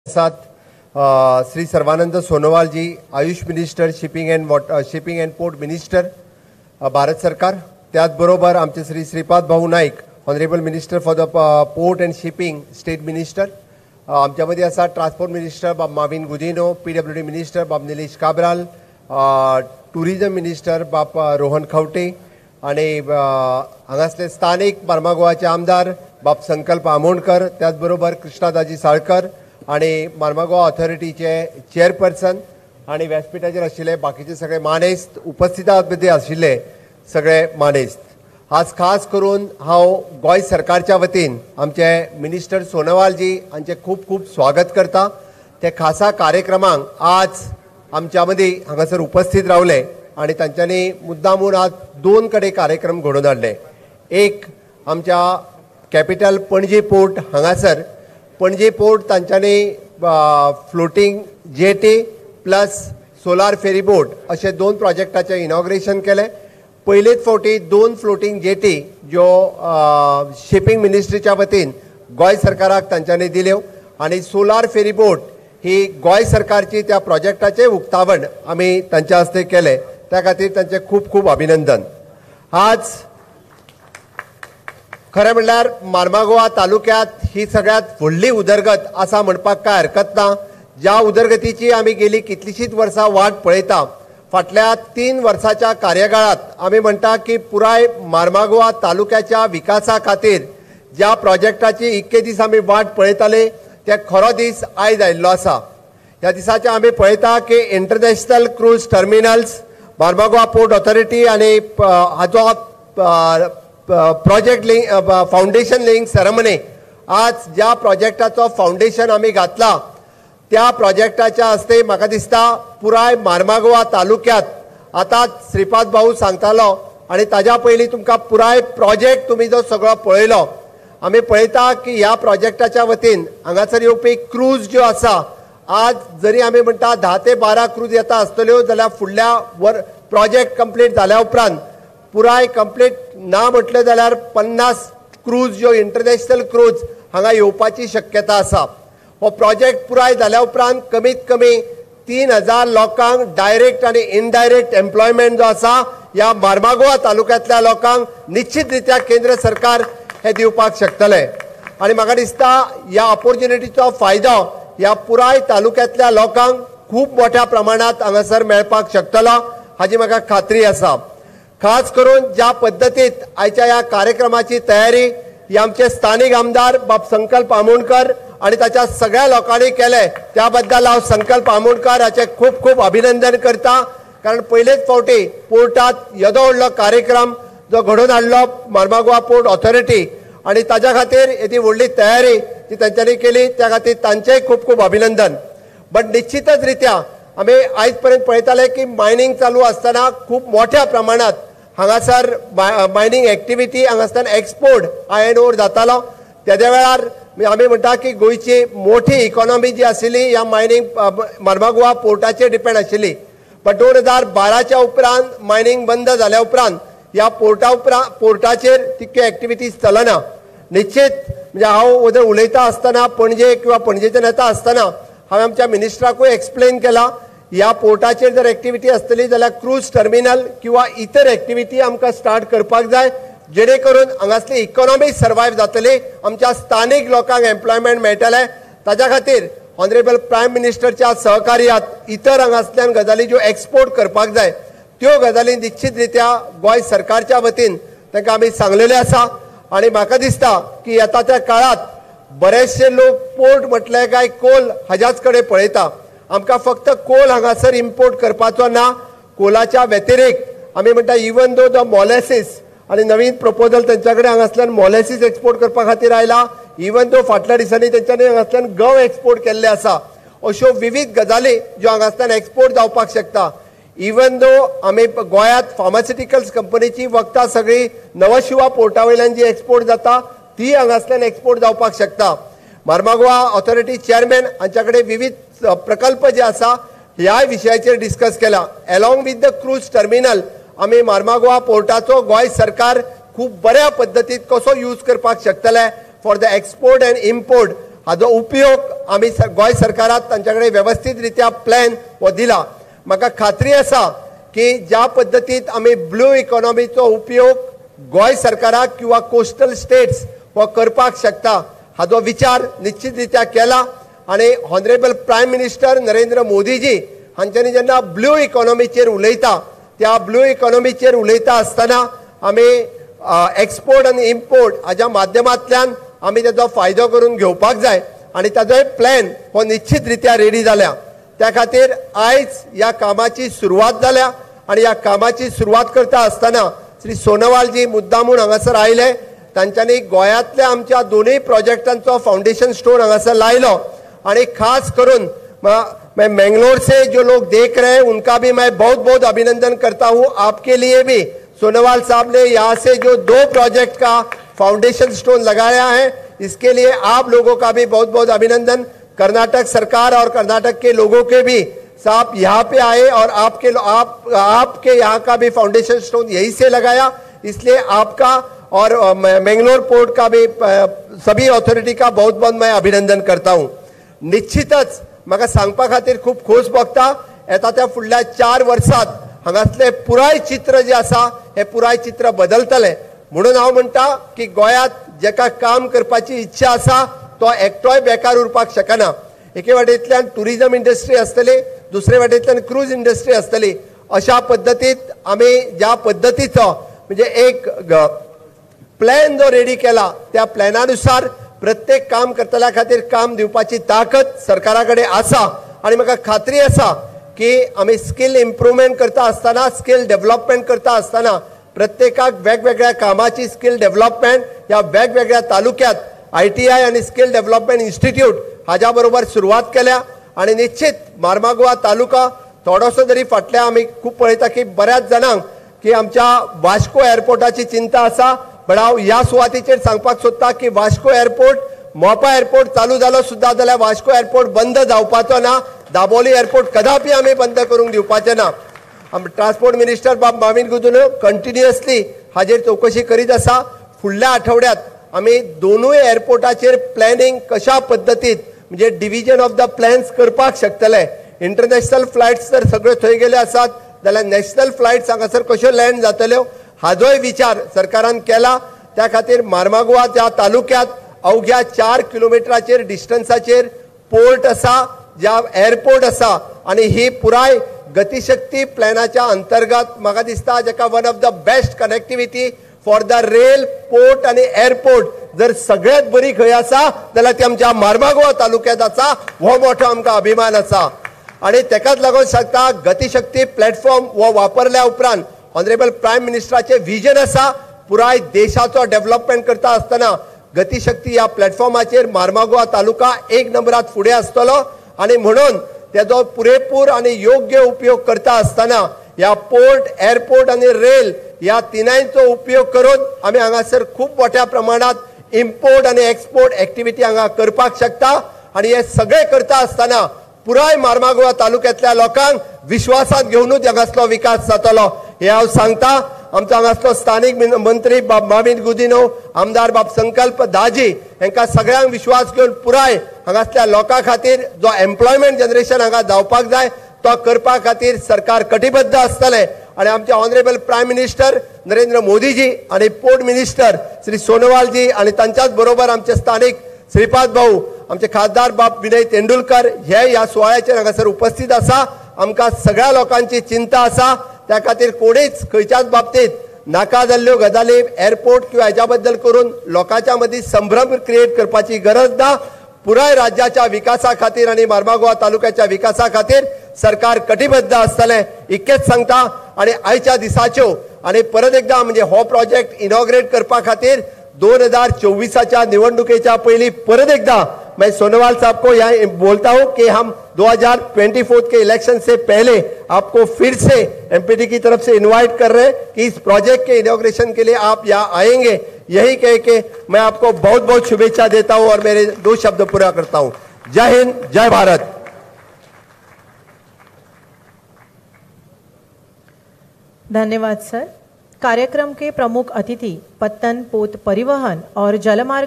साथ Shri Sarbananda Sonowal ji, AYUSH minister, shipping and port minister Bharat सरकार, त्याचबरोबर आमचे Shri Shripad Bhau Naik, honourable minister for the port and shipping, state minister. आमच्यामध्ये असा ट्रान्सपोर्ट मिनिस्टर बाब माविन गुदिनो, PWD मिनिस्टर बाब निलेश काब्राल, टुरिझम मिनिस्टर बाब रोहन खवटे आणि हांगासले स्थानिक मार्मागोवाचे आमदार बाब संकल्प आमोणकर, त्याचबरोबर कृष्णादाजी साळकर आणि मार्मागोवा ऑथॉरिटीचे चेअरपर्सन आणि व्यासपीठाचेर आशिल्ले बाकीचे सगळे मानेस्त, उपस्थितांमध्ये आशिल्ले सगळे मानेस्त. आज खास करून हांव गोंय सरकारच्या वतीन आमचे मिनिस्टर सोनोवाल जी हांचे खूप खूप स्वागत करता. ते खासा कार्यक्रमांक आज आमच्या मदीं हांगासर उपस्थित रावले आणि तांच्यांनी मुद्दामून आज दोन कडे कार्यक्रम घडोवन हाडले. एक आमच्या कॅपिटल पणजी पोर्ट हांगासर पणजी पोर्ट तांच्यांनी floating jetty plus solar ferry boat अशे दोन प्रोजेक्टाचे इनॉग्रेशन केले. पहिलेच फावटी दोन फ्लोटिंग जेटी ज्यो शिपिंग मिनिस्ट्रीच्या वतीन गोंय सरकाराक तांच्यांनी दिल्यो आणि सोलार फेरी बोट ही गोंय सरकारची त्या प्रोजेक्टाचे उक्तावण आमी तांच्या हस्ते केले. त्या खातीर तांचे खूप खूप अभिनंदन. आज खरें म्हणल्यार मार्मागोवा तालुक्यांत ही सगळ्यात व्हडली उदरगत आसा म्हणपाक काय हरकत ना. ज्या उदरगतीची आमी गेली कितलीशींच वर्सां वाट पळयता, फाटल्या 3 वर्साच्या कार्यकाळात आमी म्हणटा की पुराय मार्मागोवा तालुक्याच्या विकासा खातीर ज्या प्रोजेक्टाची इतके दीस आमी वाट पळयताले ते खरो दीस आयज आयिल्लो आसा. ह्या दिसाचे आमी पळयता की international cruise terminals, Marmagoa port authority आणि हाचो project link foundation link ceremony, आज ज्या प्रोजेक्टाचो फाउंडेशन आमी घातला त्या प्रोजेक्टाच्या हस्ते म्हाका दिसता पुराय मार्मागोवा तालुक्यात आता श्रीपाद भाऊ सांगतालो आणि ताज्या पयलीं तुमकां पुराय प्रोजेक्ट तुमी जो सगळो पळयलो, आमी पळयता की ह्या प्रोजेक्टाच्या वतीन हांगासर येवपी क्रूज ज्यो आसा, आज जरी आमी म्हणटा 10 ते 12 क्रूज येता आसतल्यो जाल्यार फुडल्या प्रोजेक्ट कंप्लीट जाल्या उपरांत पुराय कंप्लीट ना म्हटलें जाल्यार 50 क्रूज ज्यो इंटरनॅशनल क्रूज हांगा येवपाची शक्यता आसा. हो प्रोजेक्ट पुराय जाल्या उपरांत कमीत कमी 3000 लोकांक डायरेक्ट आणि इनडायरेक्ट एम्प्लॉयमेंट जो आसा ह्या मार्मागोवा तालुक्यांतल्या लोकांक निश्चित रित्या केंद्र सरकार हे दिवपाक शकतले. आणि म्हाका दिसता ह्या ऑपॉर्च्युनिटीचो फायदो ह्या पुराय तालुक्यांतल्या लोकांक खूप मोठ्या प्रमाणात हांगासर मेळपाक शकतलो हाची म्हाका खात्री आसा. खास करून ज्या पद्दतीत आयच्या ह्या कार्यक्रमाची तयारी ही आमचे स्थानिक आमदार बाब संकल्प आमोणकर आणि ताच्या सगळ्या लोकांनी केले, त्या बद्दल हांव संकल्प आमोणकर हाचे खूप खूप अभिनंदन करता. कारण पहिलेच फावटी पोर्टात येदो व्हडलो कार्यक्रम जो घडोवन हाडलो मार्मागोवा पोर्ट ऑथॉरिटी आणि ताच्या खातीर येदी व्हडली तयारी जी तांच्यांनी केली त्या खातीर तांचेय खूप खूप अभिनंदन. बट निश्चितच रित्या आमी आयज पर्यंत पळयताले की मायनिंग चालू आसतना खूप मोठ्या प्रमाणात हांगासर मायनिंग एक्टिविटी हांगासल्यान एक्सपोर्ट आयर्न ओर जातालो. तेद्या वेळार आमी म्हणटा की गोंयची मोठी इकॉनॉमी जी आशिल्ली ह्या मायनिंग मार्मागोवा पोर्टाचेर डिपेंड आशिल्ली. बट 2012च्या उपरांत मायनिंग बंद जाल्या उपरांत ह्या पोर्टाचेर तितक्यो एक्टिविटीज चलना. निश्चित म्हणजे हांव उदर उलयता आसतना पणजे किंवा पणजेच्यान येता आसतना हांवें आमच्या मिनिस्टराकूय एक्सप्लेन केला, ह्या पोर्टाचेर जर एक्टिविटी आसतली जाल्यार क्रूज टर्मिनल किंवा इतर एक्टिविटी आमकां स्टार्ट करपाक जाय, जेणे करून हांगासली इकॉनॉमी सर्वायव जातली, आमच्या स्थानिक लोकांक एम्प्लॉयमेंट मेळटले. ताच्या खातीर ऑनरेबल प्रायम मिनिस्टरच्या सहकार्यात इतर हांगासल्यान गजाली ज्यो एक्सपोर्ट करपाक जाय त्यो गजाली निश्चित रित्या गोंय सरकारच्या वतीन तांकां आमी सांगलेले आसा. आणि म्हाका दिसता की येता काळात बरेचशे लोक पोर्ट म्हटले काय कोल हाच्याच कडेन पळयता. आमकां फक्त कोल हांगासर इम्पोर्ट करपाचो ना, कोलाच्या व्यतिरिक्त आमी म्हणटा इवन दो द मॉलेसीस आणि नवीन प्रपोजल त्यांच्या कडेन हांगासल्यान मॉलेसीस एक्सपोर्ट करपा खातीर आयला, इवन दो फाटल्या दिसांनी तेंच्यांनी हांगासल्यान गव एक्सपोर्ट केल्ले आसा. अश्यो विविध गजाली ज्यो हांगासल्यान एक्सपोर्ट जावपाक शकता. इवन दो आमी गोंयांत फार्मास्युटिकल्स कंपनीची वखदां सगळी नवशिवा पोर्टा वयल्यान जी एक्सपोर्ट जाता ती हांगासल्यान एक्सपोर्ट जावपाक शकता. मार्मागोवा ऑथॉरिटी चेअरमॅन हांच्या कडेन विविध प्रकल्प जे आसा ह्या विशयाचेर डिस्कस केला. Along with the cruise terminal आमी मार्मागोवा पोर्टाचो गोंय सरकार खूप बऱ्या पद्दतीन कसो यूज करपाक शकतले for the export and import हाजो उपयोग आमी गोय सरकारात तांच्याकडे व्यवस्थितरित्या प्लॅन हो दिला। म्हाका खात्री आसा की ज्या पद्दतीत आमी ब्लू इकॉनॉमीचो उपयोग गोय सरकाराक किंवा कोस्टल स्टेट्स हो करपाक शकता हाजो विचार निश्चितरित्या केला। आणि honourable prime minister Narendra Modiji हांच्यांनी जेन्ना ब्लू इकॉनॉमीचेर उलयता त्या ब्लू इकॉनॉमीचेर उलयता आसतना आमी एक्सपोर्ट आनी इम्पोर्ट हाच्या माध्यमांतल्यान आमी ताजो फायदो करून घेवपाक जाय आणि ताजो प्लॅन हो निश्चितरित्या रेडी जाल्या। त्या खातीर आयज ह्या कामाची सुरवात जाल्या आणि ह्या कामाची सुरवात करता आसतना श्री सोनोवालजी मुद्दामून हांगासर आयले। तांच्यांनी गोंयांतल्या आमच्या दोनूय प्रोजेक्टांचो फाउंडेशन स्टोन हांगासर लायलो आणि खास करून मैं मैंगलोर से जो लोग देख रहे हैं उनका भी मैं बहुत बहुत अभिनंदन करता हूं। आपके लिए भी सोनोवाल साहब ने यहाँ से जो 2 प्रोजेक्ट का फाउंडेशन स्टोन लगाया है इसके लिए आप लोगों का भी बहुत बहुत अभिनंदन। कर्नाटक सरकार और कर्नाटक के लोगों के भी साहब यहाँ पे आए और आपके यहाँ का भी फाउंडेशन स्टोन यहीं से लगाया, इसलिए आपका और मैंगलोर पोर्ट का भी सभी अथॉरिटी का बहुत बहुत मैं अभिनंदन करता हूँ। निश्चितच म्हाका सांगपा खातीर खूब खोस भोगता येता त्या फुडल्या 4 वर्सात हांगासले पुराय चित्र जे आसा हे पुराय चित्र बदलतले। म्हणून हांव म्हणटा की गोंयांत जेका काम करपाची इच्छा आसा तो एकटोय बेकार उरपाक शकना। एके वाटेंतल्यान टुरिजम इंडस्ट्री आसतली, दुसरे वाटेंतल्यान क्रूज इंडस्ट्री आसतली। अशा पद्दतीत आमी ज्या पद्दतीचो म्हणजे एक प्लॅन जो रेडी केला त्या प्लॅनानुसार प्रत्येक काम करतल्या खातीर काम दिवपाची ताकद सरकाराकडे आसा। आणि म्हाका खात्री आसा की आमी स्किल इम्प्रूवमेंट करता आसतना स्किल डेव्हलपमेंट करता आसतना प्रत्येकाक वेगवेगळ्या कामाची स्किल डेव्हलपमेंट ह्या वेगवेगळ्या तालुक्यात ITI आणि स्किल डेव्हलपमेंट इन्स्टिट्यूट हाज्या बरोबर सुरवात केल्या। आणि निश्चित मार्मागोवा तालुका थोडोसो जरी फाटल्या आमी खूब पळयता की बऱ्याच जाणांक की आमच्या वास्को एअरपोर्टाची चिंता आसा, पण हांव ह्या सुवातेचेर सांगपाक सोदता की वास्को एअरपोर्ट मोपा एअरपोर्ट चालू जालो सुद्धा जाल्यार वास्को एअरपोर्ट बंद जावपाचो ना। दाबोली एअरपोर्ट कदापि आमी बंद करूंक दिवपाचे ना। ट्रान्सपोर्ट मिनिस्टर बाब माविन गुदुनो कंटिन्युअसली हाजेर चौकशी करीत आसा। फुडल्या आठवड्यात आमी दोनूय एअरपोर्टाचेर प्लॅनिंग कशा पद्दतीत म्हणजे डिव्हिजन ऑफ द प्लॅन्स करपाक शकतले। इंटरनॅशनल फ्लायट्स जर सगळ्यो थंय गेले आसात जाल्यार नॅशनल फ्लायट्स हांगासर कश्यो लँड जातल्यो हाजोय विचार सरकारान केला। त्या खातीर मार्मागोवा त्या तालुक्यात अवघ्या 4 किलोमिटराचेर डिस्टन्साचेर पोर्ट आसा, ज्या एअरपोर्ट आसा आणि ही पुराय गतिशक्ती प्लॅनाच्या अंतर्गत म्हाका दिसता जेका one of the best connectivity for the rail port आणि एअरपोर्ट जर सगळ्यात बरी खंय आसा जाल्यार ती आमच्या मार्मागोवा तालुक्यात आसा। हो मोठो आमकां अभिमान आसा आणि तेकाच लागून सांगता गतिशक्ती प्लॅटफॉर्म हो वापरल्या उपरांत ऑनरेबल प्रायम मिनिस्टराचे विजन आसा पुराय देशाचो डेव्हलपमेंट करता आसतना गतिशक्ती ह्या प्लॅटफॉर्माचेर मार्मागोवा तालुका 1 नंबरात फुडें आसतलो। आणि म्हणून तेजो पुरेपूर आणि योग्य उपयोग करता आसतना ह्या पोर्ट एअरपोर्ट आणि रेल ह्या तिनांचो उपयोग करून आमी हांगासर खूब मोठ्या प्रमाणात इम्पोर्ट आणि एक्सपोर्ट एक्टिविटी हांगा करपाक शकता। आणि हे सगळे करता आसतना पुराय मार्मागोवा तालुक्यातल्या लोकांक विश्वासात घेऊनच हांगासलो विकास जातलो हे हांव सांगता। आमचो हांगासलो स्थानिक मंत्री बाब माविन गुदिनो, आमदार बाब संकल्प दाजी हांकां सगळ्यांक विश्वास घेवन पुराय हांगासल्या लोकां खातीर जो एम्प्लॉयमेंट जनरेशन हांगा जावपाक जाय तो करपा खातीर सरकार कटिबद्ध आसतले। आणि आमचे honourable prime minister Narendra Modiji आणि पोर्ट मिनिस्टर श्री सोनोवालजी आणि तांच्याच बरोबर आमचे स्थानिक श्रीपाद भाऊ आमचे खासदार बाब विनय तेंडुलकर हे ह्या सुवाळ्याचेर हांगासर उपस्थित आसा। आमकां सगळ्या लोकांची चिंता आसा, त्या खातीर कोणीच खंयच्याच बाबतीत नाका जाल्ल्यो गजाली एअरपोर्ट किंवा हेच्या बद्दल करून लोकांच्या मदीं संभ्रम क्रिएट करपाची गरज ना। पुराय राज्याच्या विकासा खातीर आणि मार्मागोवा तालुक्याच्या विकासा खातीर सरकार कटिबद्ध आसतले इतकेच सांगता। आणि आयच्या दिसाच्यो आणि परत एकदा म्हणजे हो प्रोजेक्ट इनॉग्रेट करपा खातीर 2024च्या निवडणुकीच्या पयलीं परत एकदा मैं सोनोवाल साहब को यहाँ बोलता हूँ कि हम 2024 के इलेक्शन से पहले आपको फिर से एमपीटी की तरफ से इनवाइट कर रहे हैं कि इस प्रोजेक्ट के इनॉग्रेशन के लिए आप यहाँ आएंगे। यही कह के मैं आपको बहुत बहुत शुभेच्छा देता हूँ और मेरे 2 शब्द पूरा करता हूँ। जय हिंद, जय भारत। धन्यवाद सर। कार्यक्रम के प्रमुख अतिथि पत्तन पोत परिवहन और जलमार्ग